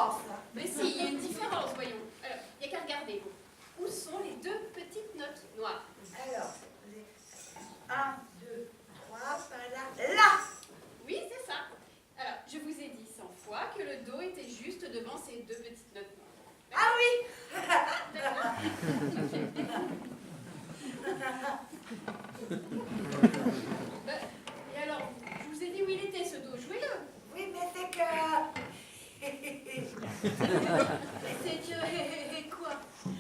différence. Mais si, il y a une différence, voyons. Alors, il n'y a qu'à regarder. Où sont les deux petites notes noires? Alors, 1, 2, 3, là. Là! Oui, c'est ça. Alors, je vous ai dit 100 fois que le Do était juste devant ces deux petites notes noires. Ah oui! D'accord. Et alors, je vous ai dit où il était ce Do, jouez-le. Oui, mais c'est que... C'est que... quoi?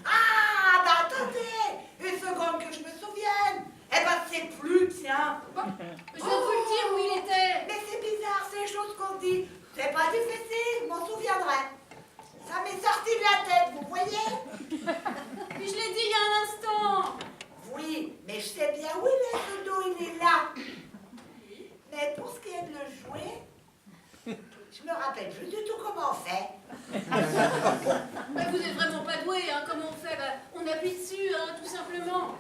Ah, bah attendez! Une seconde que je me souvienne! Eh ben, c'est plus, tiens! Bon, je viens de vous le dire où il était. Mais c'est bizarre, ces choses qu'on dit. C'est pas difficile, je m'en souviendrai. Ça m'est sorti de la tête, vous voyez? Mais je l'ai dit il y a un instant. Oui, mais je sais bien où il est, ce dos, il est là. Mais pour ce qui est de le jouer, je me rappelle plus du tout comment on fait. Bah, vous n'êtes vraiment pas doué, hein. Comment on fait? Bah, on appuie dessus, hein, tout simplement.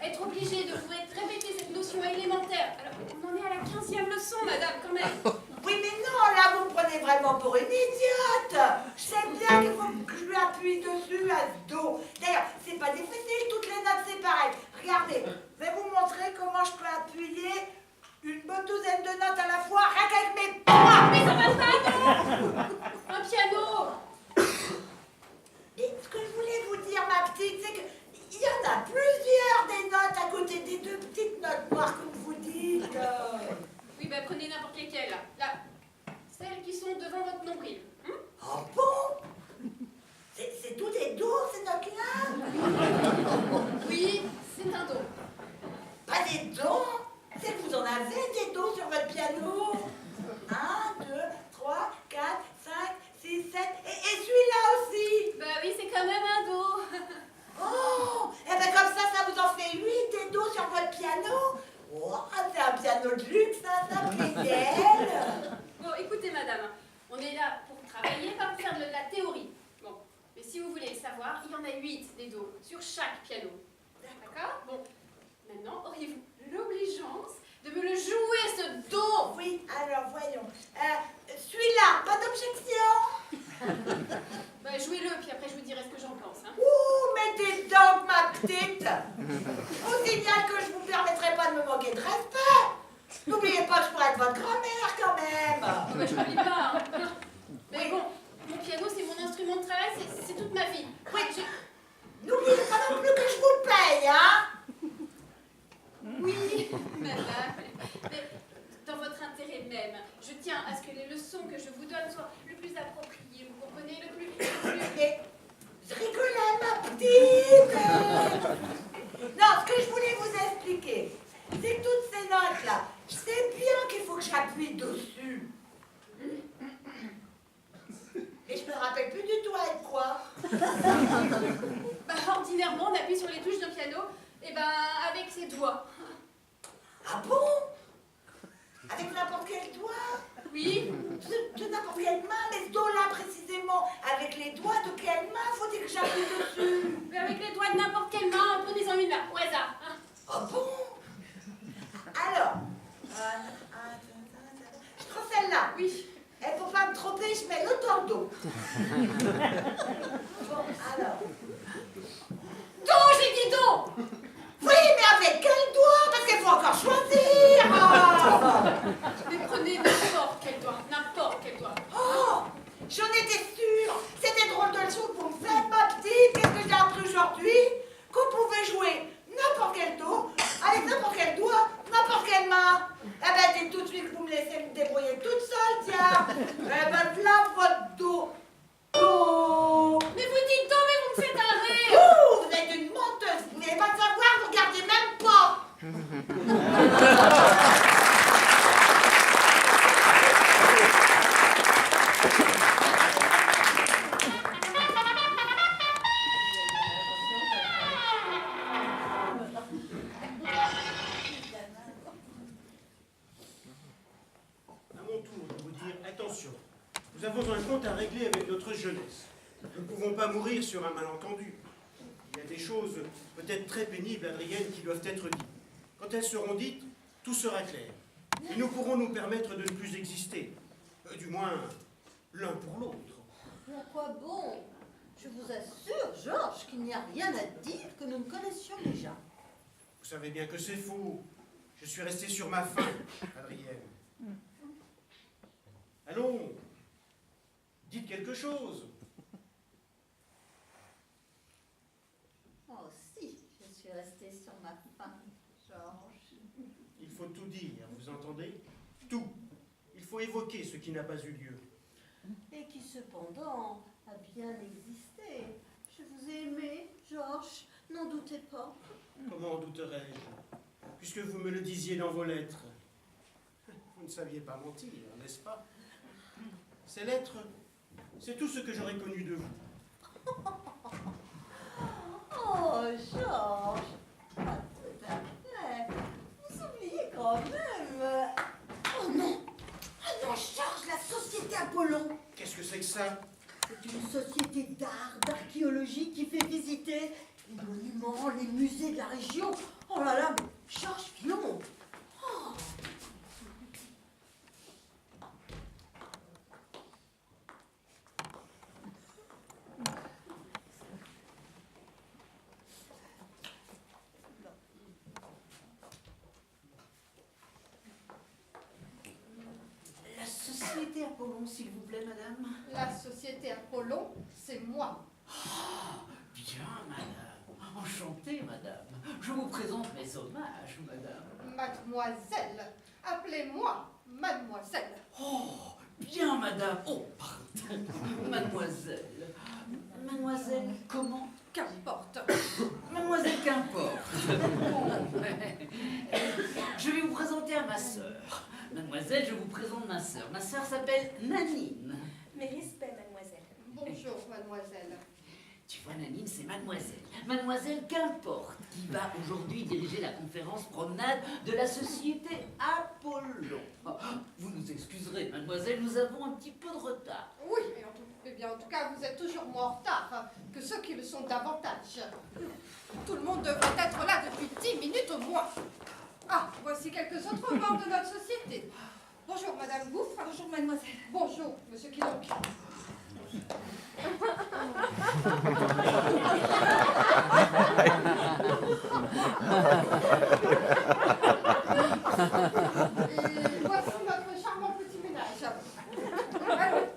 Être obligé de vous répéter cette notion élémentaire. Alors, on en est à la 15e leçon, madame, quand même. Oui, mais non, là, vous me prenez vraiment pour une idiote. Je sais bien qu'il faut que je lui appuie dessus à ce dos. D'ailleurs, c'est pas difficile, toutes les notes, c'est pareil. Regardez, je vais vous montrer comment je peux appuyer une bonne douzaine de notes à la fois, rien qu'avec mes poings. Mais ça passe pas, non. Un piano. Et ce que je voulais vous dire, ma petite, c'est qu'il y en a plusieurs des notes à côté des deux petites notes noires, comme vous dites. Oui, bah, prenez n'importe lesquelles, là. Là. Celles qui sont devant votre nombril. Oh bon? C'est tout des dos, ces notes-là? Oui, c'est un Do. Pas des dos? C'est que vous en avez des dos sur votre piano? 1, 2, 3, 4, 5, 6, 7, et celui-là aussi? Bah oui, c'est quand même un Do. Oh! Et bien comme ça vous en fait 8 des dos sur votre piano? Oh, c'est un piano de luxe, ça plaisait. Bon, écoutez, madame, on est là pour travailler, pas pour faire de la théorie. Bon, mais si vous voulez le savoir, il y en a 8 des Do sur chaque piano. D'accord? Bon, maintenant, auriez-vous l'obligeance de me le jouer, ce Do? Oui, alors voyons. Celui-là, pas d'objection? Bah, jouez-le, puis après je vous dirai ce que j'en pense. Hein. Ouh, mais dis donc, ma petite! Vous signale que je vous permettrai pas de me moquer de respect! N'oubliez pas que je pourrais être votre grand-mère, quand même! Bah, je m'habille pas. Hein. Mais bon, mon piano, c'est mon instrument de travail, c'est toute ma vie. Oui, n'oubliez pas non plus que je vous paye, hein? Oui, madame. Mais dans votre intérêt même, je tiens à ce que les leçons que je vous donne soient le plus appropriées, vous comprenez, le plus... Mais je rigolais, ma petite! Non, ce que je voulais vous expliquer, c'est que toutes ces notes-là, je sais bien qu'il faut que j'appuie dessus. Et je me rappelle plus du tout avec quoi. Bah, ordinairement, on appuie sur les touches d'un piano, et ben, avec ses doigts. Ah bon? Avec n'importe quel doigt? Oui. De n'importe quelle main, mais ce dos-là précisément, avec les doigts de quelle main faut-il que j'appuie dessus? Mais avec les doigts de n'importe quelle main, prenez-en une là, au hasard. Hein. Ah bon? Alors, je prends celle-là. Oui. Et pour pas me tromper, je mets le dans le dos. Bon, alors. Do, j'ai dit do. Oui, mais avec quel doigt? Parce qu'il faut encore choisir. Mais prenez n'importe quel doigt, n'importe quel doigt. Oh, j'en étais sûre. C'était drôle de leçon pour me faire, ma petite. Qu'est-ce que j'ai appris aujourd'hui? Qu'on pouvait jouer n'importe quel dos, avec n'importe quel doigt, n'importe quelle main. Eh ben, dites tout de suite que vous me laissez me débrouiller toute seule, tiens. Eh ben, voilà votre dos. Do. Mais vous dites do, mais vous me faites un rire. Ouh, vous êtes une menteuse. Vous n'avez pas de savoir, vous regardez même pas. Nous avons un compte à régler avec notre jeunesse. Nous ne pouvons pas mourir sur un malentendu. Il y a des choses peut-être très pénibles, Adrienne, qui doivent être dites. Quand elles seront dites, tout sera clair. Et nous pourrons nous permettre de ne plus exister. Du moins, l'un pour l'autre. Mais à quoi bon? Je vous assure, Georges, qu'il n'y a rien à dire que nous ne connaissions déjà. Vous savez bien que c'est faux. Je suis resté sur ma faim, Adrienne. Allons, dites quelque chose. Oh si, je suis restée sur ma faim, Georges. Il faut tout dire, vous entendez? Tout. Il faut évoquer ce qui n'a pas eu lieu. Et qui cependant a bien existé. Je vous ai aimé, Georges, n'en doutez pas. Comment en douterais-je? Puisque vous me le disiez dans vos lettres. Vous ne saviez pas mentir, n'est-ce pas? Ces lettres, c'est tout ce que j'aurais connu de vous. Oh, Georges, pas tout à fait. Vous oubliez quand même. Oh non, Georges, la société Apollon. Qu'est-ce que c'est que ça? C'est une société d'art, d'archéologie qui fait visiter les monuments, les musées de la région. Oh là là, mais Georges Fillon. Oh. La société Apollon, s'il vous plaît, madame. La société Apollon, c'est moi. Bien, madame. Enchantée, madame. Je vous présente mes hommages, madame. Mademoiselle. Appelez-moi mademoiselle. Oh, bien, madame. Oh, pardon. Mademoiselle. Mademoiselle, comment? Qu'importe. Mademoiselle, qu'importe. Je vais vous présenter à ma sœur. Mademoiselle, je vous présente ma sœur. Ma sœur s'appelle Nanine. Mes respects, mademoiselle. Bonjour, mademoiselle. Tu vois, Nanine, c'est mademoiselle. Mademoiselle, qu'importe, qui va aujourd'hui diriger la conférence promenade de la société Apollon. Oh, vous nous excuserez, mademoiselle, nous avons un petit peu de retard. Oui, en tout cas, vous êtes toujours moins en retard que ceux qui le sont davantage. Tout le monde devrait être là depuis 10 minutes au moins. Ah, voici quelques autres membres de notre société. Bonjour, madame Gouffre. Bonjour, mademoiselle. Bonjour, monsieur Quilonc. Et voici notre charmant petit ménage. Allons,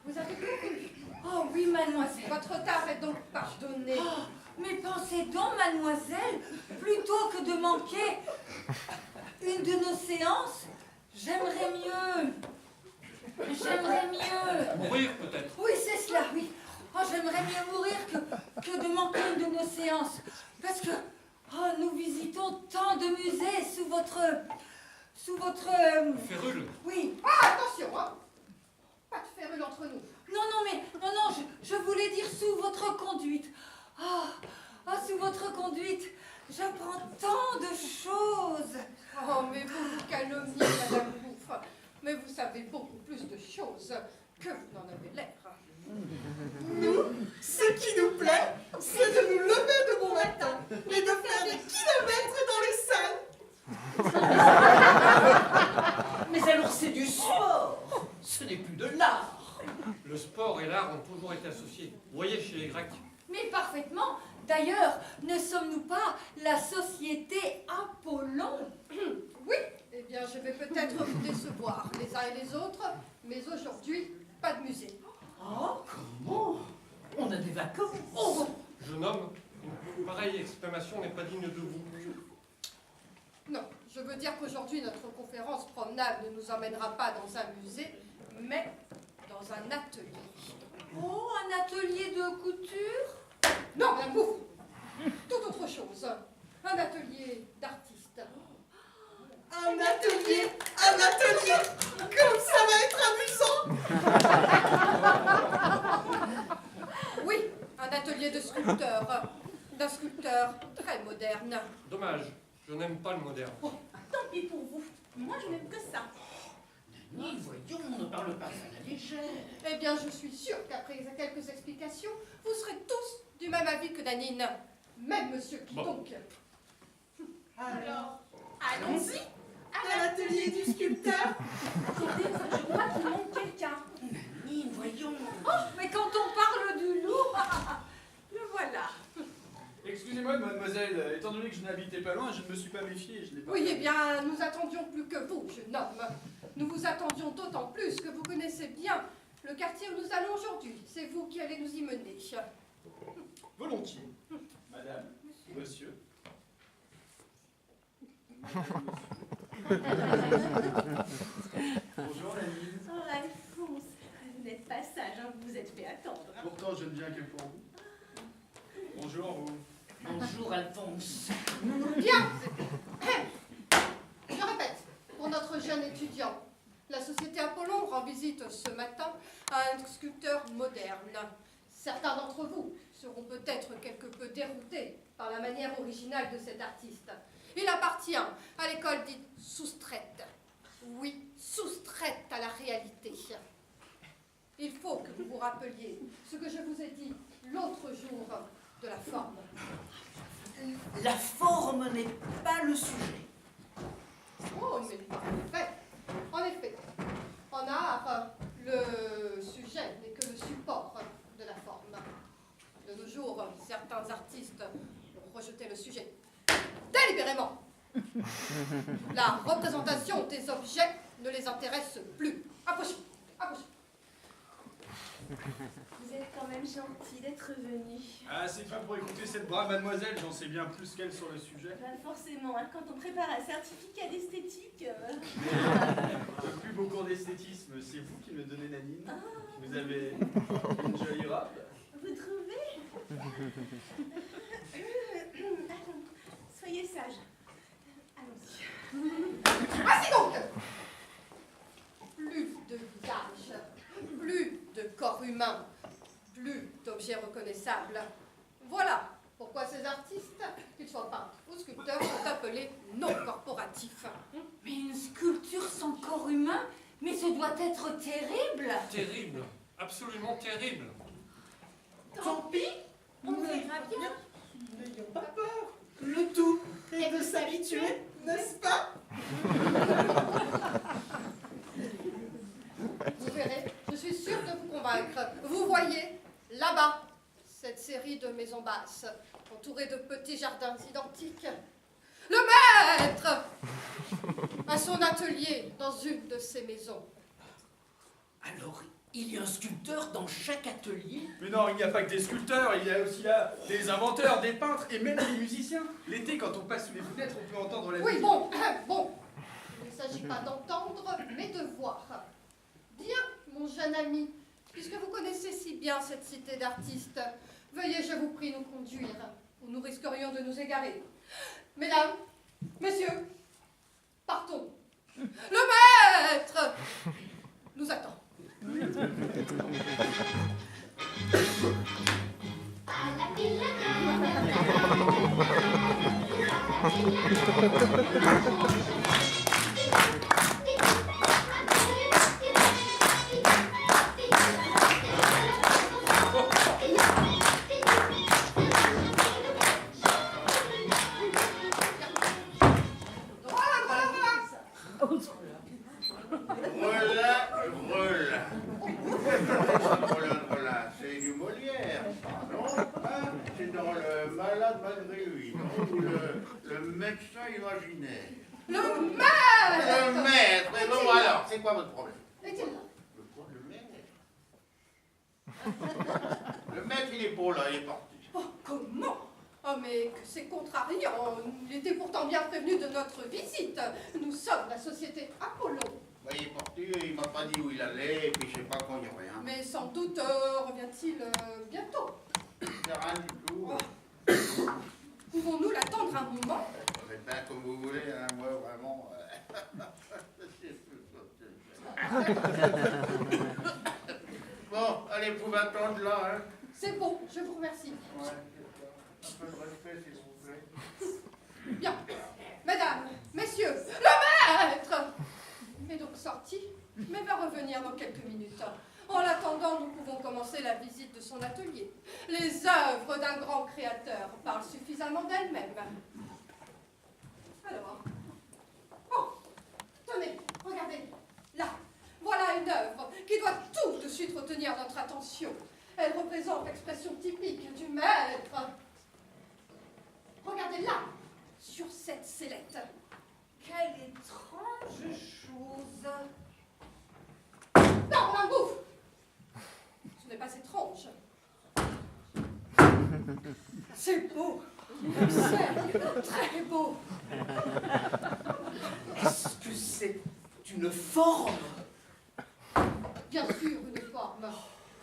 vous avez couru. Oh oui, mademoiselle. Votre retard est donc pardonné. Oh, mais pensez donc, mademoiselle, plutôt que de manquer une de nos séances, j'aimerais mieux. J'aimerais mieux. Mourir peut-être. Oui, c'est cela, oui. Oh, j'aimerais mieux mourir que de manquer une de nos séances. Parce que nous visitons tant de musées sous votre... Férule. Oui. Ah, attention, hein. Pas de férule entre nous. Non, je voulais dire sous votre conduite. Sous votre conduite, j'apprends tant de choses. Oh, mais vous vous calomniez, madame Gouffre. Mais vous savez beaucoup plus de choses que vous n'en avez l'air. Nous, ce qui nous plaît, c'est de nous lever de bon matin et de faire des kilomètres dans les salles. Mais alors c'est du sport. Ce n'est plus de l'art. Le sport et l'art ont toujours été associés. Vous voyez chez les Grecs. Mais parfaitement. D'ailleurs, ne sommes-nous pas la société Apollon? Oui, eh bien, je vais peut-être vous décevoir, les uns et les autres, mais aujourd'hui, pas de musée. Oh, comment? On a des vacances. Oh. Jeune homme, une pareille exclamation n'est pas digne de vous. Non, je veux dire qu'aujourd'hui, notre conférence promenade ne nous emmènera pas dans un musée, mais dans un atelier. Oh, un atelier de couture? Non, madame Gouffre, tout autre chose. Un atelier d'artiste. Un atelier, comme ça va être amusant. Oui, un atelier de sculpteur, d'un sculpteur très moderne. Dommage, je n'aime pas le moderne. Tant pis pour vous. Moi, je n'aime que ça. Nanine, voyons, on ne parle pas à la légère. Eh bien, je suis sûre qu'après quelques explications, vous serez tous du même avis que Nanine. Même monsieur Quitonque. Alors, Allons-y. à l'atelier du sculpteur. Attendez, je crois qu'il manque quelqu'un. Nanine, voyons. Oh, mais quand mademoiselle, étant donné que je n'habitais pas loin, je ne me suis pas méfié, je n'ai pas... Oui, eh bien, nous attendions plus que vous, jeune homme. Nous vous attendions d'autant plus que vous connaissez bien le quartier où nous allons aujourd'hui. C'est vous qui allez nous y mener. Volontiers. Madame, monsieur. Bonjour, Nanine. Oh, Alphonse, vous n'êtes pas sage, hein, vous vous êtes fait attendre. Hein. Pourtant, je ne viens que pour vous. Bonjour, vous. Bonjour, Alphonse. Bien. Je répète, pour notre jeune étudiant, la société Apollon rend visite ce matin à un sculpteur moderne. Certains d'entre vous seront peut-être quelque peu déroutés par la manière originale de cet artiste. Il appartient à l'école dite soustraite. Oui, soustraite à la réalité. Il faut que vous vous rappeliez ce que je vous ai dit l'autre jour de la forme. La forme n'est pas le sujet. Oh, mais en effet, en art, le sujet n'est que le support de la forme. De nos jours, certains artistes ont rejeté le sujet délibérément. La représentation des objets ne les intéresse plus. Approchez, approchez. Vous êtes quand même gentil d'être venu. Ah, c'est pas pour écouter cette brave mademoiselle, j'en sais bien plus qu'elle sur le sujet. Ben forcément, hein, quand on prépare un certificat d'esthétique. Le plus beau cours d'esthétisme, c'est vous qui me donnez, Nanine. Vous avez une jolie robe. Vous trouvez? Soyez sage. Allons-y. Ainsi donc, plus de visage, plus de corps humain, plus d'objets reconnaissables. Voilà pourquoi ces artistes, qu'ils soient peintres ou sculpteurs, sont appelés non corporatifs. Mais une sculpture sans corps humain, mais ce doit être terrible. Terrible, absolument terrible. Tant pis, On verra bien. n'ayons pas peur. Le tout est de s'habituer, n'est-ce pas? Vous verrez, je suis sûre de vous convaincre. Vous voyez, là-bas, cette série de maisons basses, entourées de petits jardins identiques. Le maître a son atelier dans une de ces maisons. Alors, il y a un sculpteur dans chaque atelier? Mais non, il n'y a pas que des sculpteurs, il y a aussi là des inventeurs, des peintres et même des musiciens. L'été, quand on passe sous les fenêtres, on peut entendre la Oui, musique. bon. Il ne s'agit pas d'entendre, mais de voir. Bien, mon jeune ami, puisque vous connaissez si bien cette cité d'artistes, veuillez, je vous prie, nous conduire, ou nous risquerions de nous égarer. Mesdames, messieurs, partons. Le maître nous attend. Voilà, c'est du Molière, pardon. Hein, c'est dans le Malade malgré lui, non? Ou le médecin imaginaire. Le maître. Le maître, et bon alors, c'est quoi votre problème? Est-il là? Le maître? Le maître, il est beau là, il est parti. Oh, comment? Oh, mais que c'est contrariant. Il était pourtant bien prévenu de notre visite. Nous sommes la société Apollon. Bah, il est parti, il m'a pas dit où il allait, et puis je sais pas quand il revient. Mais sans doute revient-il bientôt. C'est rien du tout. Pouvons-nous l'attendre un moment? Faites bien comme vous voulez, hein, moi vraiment. Bon, allez, vous pouvez attendre là, hein. C'est bon, je vous remercie. Ouais, un peu de respect, s'il vous plaît. Bien. Mesdames, messieurs, le maître est donc sorti, mais va revenir dans quelques minutes. En l'attendant, nous pouvons commencer la visite de son atelier. Les œuvres d'un grand créateur parlent suffisamment d'elles-mêmes. Alors, oh, tenez, regardez, là, voilà une œuvre qui doit tout de suite retenir notre attention. Elle représente l'expression typique du maître. Regardez là, sur cette sellette. Quelle étrange chose. Non, un bouffe. Ce n'est pas étrange. C'est beau. C'est très beau. Est-ce que c'est une forme? Bien sûr, une forme.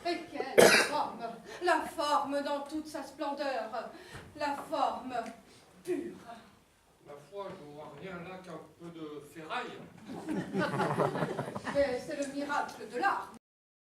Et quelle forme! La forme dans toute sa splendeur. La forme pure. Ma foi, je vois rien là qu'un peu de ferraille. Mais c'est le miracle de l'art.